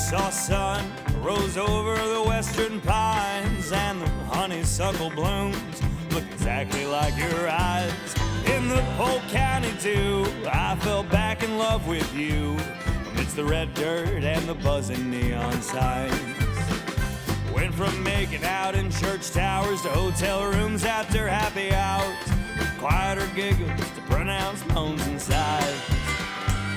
saw sun rose over the western pines, and the honeysuckle blooms look exactly like your eyes. In the Polk County dew, I fell back in love with you amidst the red dirt and the buzzing neon signs. Went from making out in church towers to hotel rooms after happy hours, with quieter giggles to pronounced moans and sighs.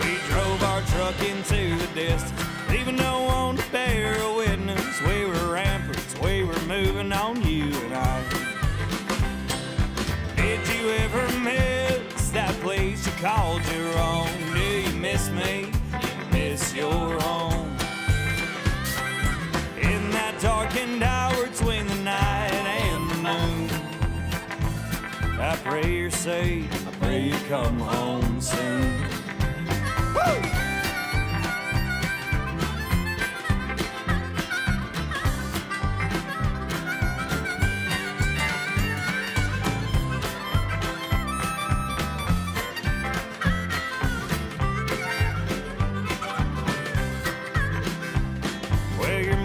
We drove our truck into the distance, leaving no one to bear a witness. We were ramparts, we were moving on, you and I. Did you ever miss that place you called your own? Do you miss me? Do you miss your home? In that darkened hour between the night and the moon, I pray you're safe, I pray you come home soon. Woo!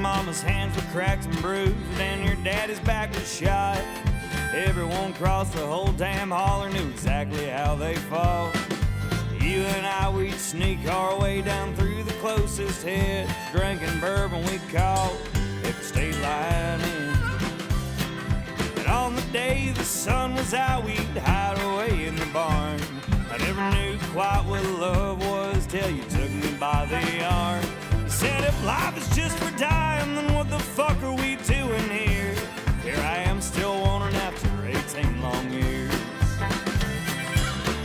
Mama's hands were cracked and bruised, and your daddy's back was shot. Everyone across the whole damn holler knew exactly how they fought. You and I, we'd sneak our way down through the closest hedge, drinking bourbon we caught at the state line in. And on the day the sun was out, we'd hide away in the barn. I never knew quite what love was till you took me by the arm. You said if life is just for dying, then what the fuck are we doing here? Here I am still wanting after 18 long years.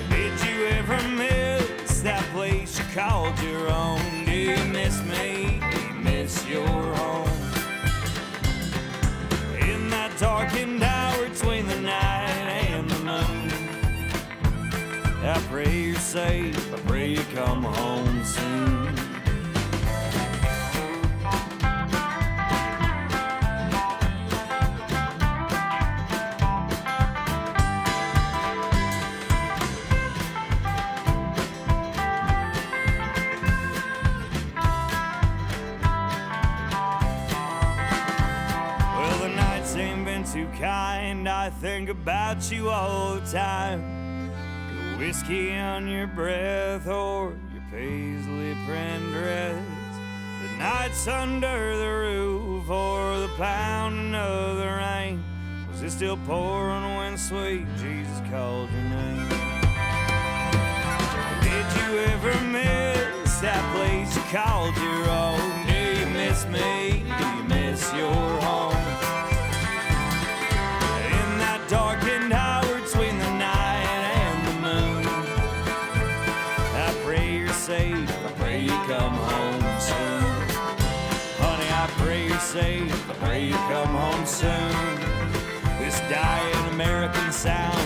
Did you ever miss that place you called your own? Do you miss me? Do you miss your home? In that darkened hour between the night and the moon, I pray you're safe, I pray you come home soon. Too kind, I think about you all the time. Your whiskey on your breath or your paisley print dress, the nights under the roof or the pounding of the rain. Was it still pouring when sweet Jesus called your name? Did you ever miss that place you called your own? Do you miss me? Do you miss your home? Darkened hour between the night and the moon, I pray you're safe, I pray you come home soon. Honey, I pray you're safe, I pray you come home soon. This dying American sound